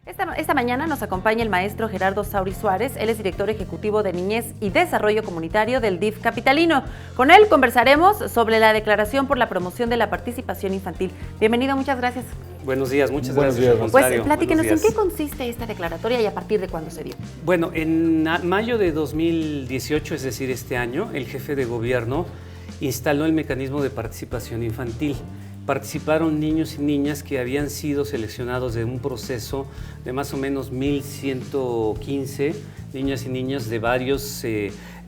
Esta mañana nos acompaña el maestro Gerardo Sauri Suárez. Él es director ejecutivo de Niñez y Desarrollo Comunitario del DIF capitalino. Con él conversaremos sobre la declaración por la promoción de la participación infantil. Bienvenido, muchas gracias. Buenos días, muchas gracias. Pues platíquenos, ¿en qué consiste esta declaratoria y a partir de cuándo se dio? Bueno, en mayo de 2018, es decir, este año, el jefe de gobierno instaló el mecanismo de participación infantil. Participaron niños y niñas que habían sido seleccionados de un proceso de más o menos 1,115 niñas y niños de varios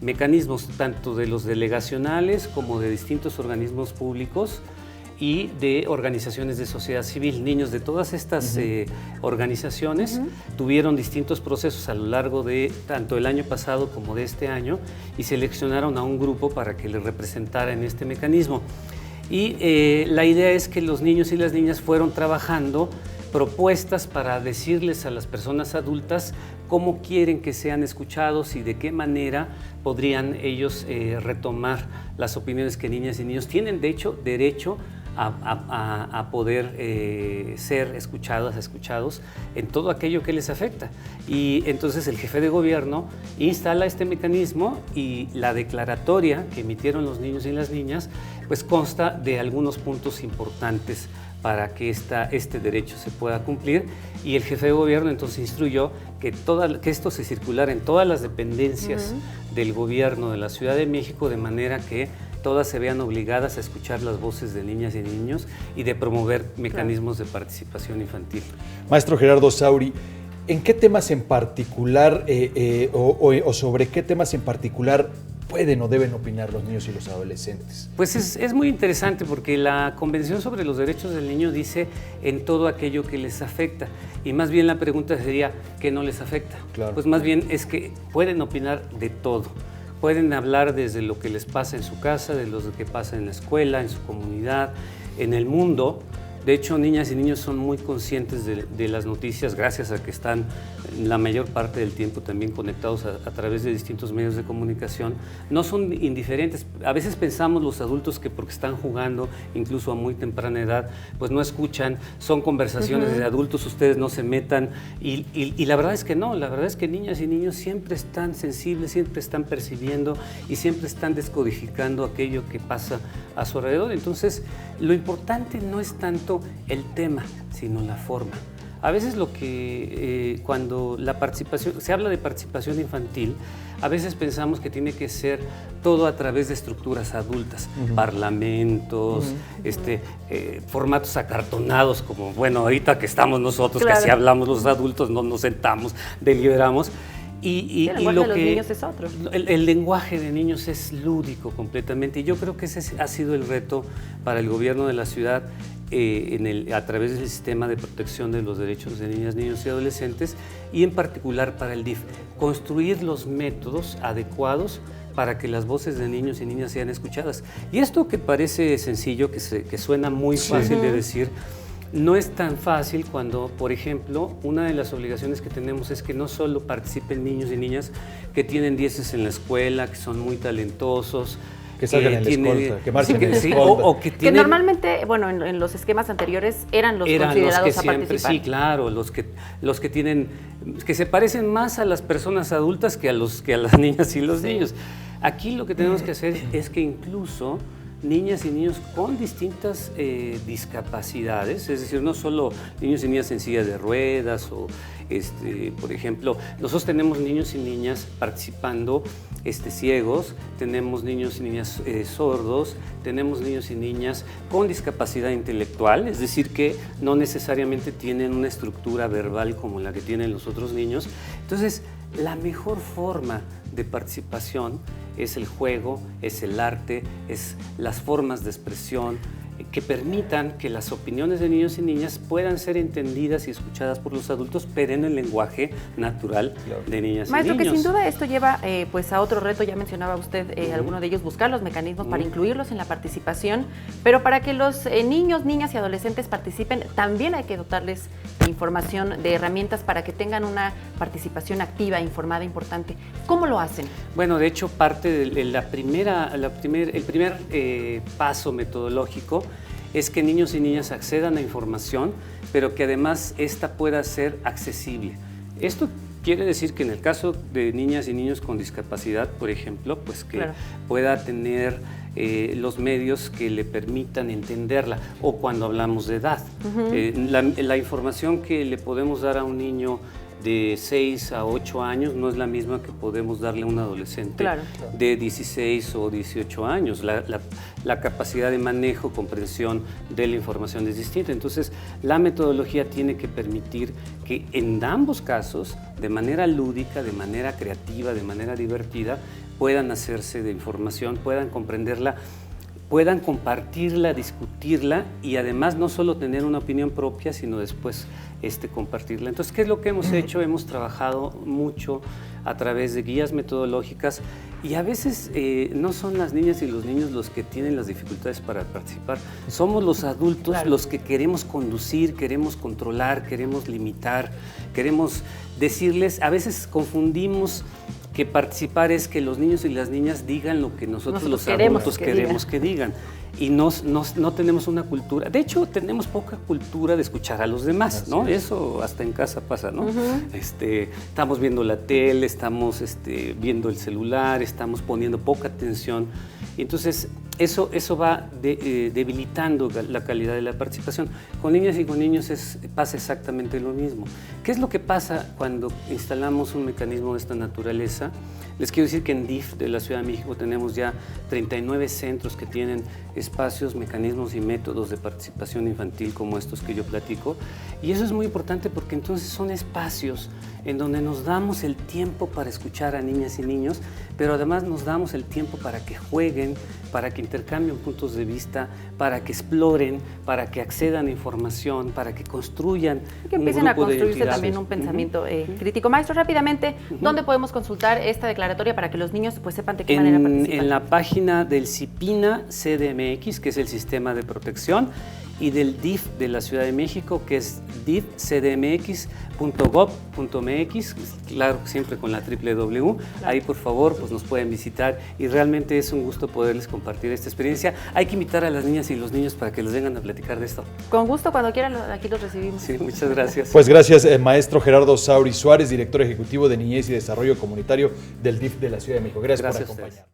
mecanismos, tanto de los delegacionales como de distintos organismos públicos y de organizaciones de sociedad civil. Niños de todas estas organizaciones tuvieron distintos procesos a lo largo de tanto el año pasado como de este año y seleccionaron a un grupo para que les representara en este mecanismo. Y la idea es que los niños y las niñas fueron trabajando propuestas para decirles a las personas adultas cómo quieren que sean escuchados y de qué manera podrían ellos retomar las opiniones que niñas y niños tienen, de hecho, derecho a poder ser escuchados en todo aquello que les afecta. Y entonces el jefe de gobierno instala este mecanismo y la declaratoria que emitieron los niños y las niñas pues consta de algunos puntos importantes para que este derecho se pueda cumplir, y el jefe de gobierno entonces instruyó que esto se circulara en todas las dependencias del gobierno de la Ciudad de México, de manera que todas se vean obligadas a escuchar las voces de niñas y niños y de promover mecanismos de participación infantil. Maestro Gerardo Sauri, ¿en qué temas en particular o sobre qué temas en particular pueden o deben opinar los niños y los adolescentes? Pues es muy interesante porque la Convención sobre los Derechos del Niño dice en todo aquello que les afecta, y más bien la pregunta sería ¿qué no les afecta? Claro. Pues más bien es que pueden opinar de todo. Pueden hablar desde lo que les pasa en su casa, de lo que pasa en la escuela, en su comunidad, en el mundo. De hecho, niñas y niños son muy conscientes de las noticias, gracias a que están la mayor parte del tiempo también conectados a través de distintos medios de comunicación. No son indiferentes. A veces pensamos los adultos que porque están jugando, incluso a muy temprana edad, pues no escuchan, son conversaciones de adultos, ustedes no se metan. Y la verdad es que no, la verdad es que niñas y niños siempre están sensibles, siempre están percibiendo y siempre están descodificando aquello que pasa a su alrededor. Entonces, lo importante no es tanto el tema, sino la forma. A veces cuando se habla de participación infantil, a veces pensamos que tiene que ser todo a través de estructuras adultas, parlamentos, formatos acartonados, como bueno, ahorita que estamos nosotros, que así hablamos los adultos, no nos sentamos, deliberamos. El lenguaje de los niños es otro. El lenguaje de niños es lúdico completamente, y yo creo que ese ha sido el reto para el gobierno de la ciudad a través del sistema de protección de los derechos de niñas, niños y adolescentes, y en particular para el DIF, construir los métodos adecuados para que las voces de niños y niñas sean escuchadas. Y esto que parece sencillo, que suena muy fácil de decir, no es tan fácil cuando, por ejemplo, una de las obligaciones que tenemos es que no solo participen niños y niñas que tienen 10 en la escuela, que son muy talentosos, que salgan en la escolta, que marchen en la escolta. Que normalmente, bueno, en los esquemas anteriores eran los considerados los que a participar. Sí, claro, los que tienen, que se parecen más a las personas adultas que a las niñas y los niños. Aquí lo que tenemos que hacer es que incluso niñas y niños con distintas discapacidades, es decir, no solo niños y niñas en silla de ruedas o, por ejemplo, nosotros tenemos niños y niñas participando ciegos, tenemos niños y niñas sordos, tenemos niños y niñas con discapacidad intelectual, es decir, que no necesariamente tienen una estructura verbal como la que tienen los otros niños. Entonces, la mejor forma de participación es el juego, es el arte, es las formas de expresión que permitan que las opiniones de niños y niñas puedan ser entendidas y escuchadas por los adultos, pero en el lenguaje natural de niñas y niños. Maestro, que sin duda esto lleva pues a otro reto, ya mencionaba usted alguno de ellos, buscar los mecanismos para incluirlos en la participación, pero para que los niños, niñas y adolescentes participen, también hay que dotarles de información, de herramientas para que tengan una participación activa, informada, importante. ¿Cómo lo hacen? Bueno, de hecho, parte de el primer paso metodológico es que niños y niñas accedan a información pero que además esta pueda ser accesible. Esto quiere decir que en el caso de niñas y niños con discapacidad, por ejemplo, pues que pueda tener los medios que le permitan entenderla, o cuando hablamos de edad. La información que le podemos dar a un niño de 6 a 8 años no es la misma que podemos darle a un adolescente de 16 o 18 años. La capacidad de manejo, comprensión de la información es distinta. Entonces, la metodología tiene que permitir que en ambos casos, de manera lúdica, de manera creativa, de manera divertida, puedan hacerse de información, puedan comprenderla, puedan compartirla, discutirla y además no solo tener una opinión propia, sino después compartirla. Entonces, ¿qué es lo que hemos hecho? Hemos trabajado mucho a través de guías metodológicas y a veces no son las niñas y los niños los que tienen las dificultades para participar, somos los adultos los que queremos conducir, queremos controlar, queremos limitar, queremos decirles, a veces confundimos que participar es que los niños y las niñas digan lo que nosotros los adultos queremos que digan. Y no tenemos una cultura, de hecho tenemos poca cultura de escuchar a los demás, ¿no? Eso hasta en casa pasa, ¿no? Estamos viendo la tele, estamos viendo el celular, estamos poniendo poca atención. Y entonces eso va debilitando la calidad de la participación. Con niñas y con niños pasa exactamente lo mismo. ¿Qué es lo que pasa cuando instalamos un mecanismo de esta naturaleza? Les quiero decir que en DIF de la Ciudad de México tenemos ya 39 centros que tienen espacios, mecanismos y métodos de participación infantil como estos que yo platico. Y eso es muy importante porque entonces son espacios en donde nos damos el tiempo para escuchar a niñas y niños, pero además nos damos el tiempo para que jueguen, para que intercambien puntos de vista, para que exploren, para que accedan a información, para que construyan que empiecen a construirse también un pensamiento crítico. Maestro, rápidamente, ¿dónde podemos consultar esta declaratoria para que los niños pues sepan de qué manera participan? En la página del CIPINA CDMX, que es el Sistema de Protección, y del DIF de la Ciudad de México, que es difcdmx.gov.mx, claro, siempre con la www. Ahí, por favor, pues nos pueden visitar y realmente es un gusto poderles compartir esta experiencia. Hay que invitar a las niñas y los niños para que los vengan a platicar de esto. Con gusto, cuando quieran, aquí los recibimos. Sí, muchas gracias. Pues gracias, maestro Gerardo Sauri Suárez, director ejecutivo de Niñez y Desarrollo Comunitario del DIF de la Ciudad de México. Gracias por acompañarnos.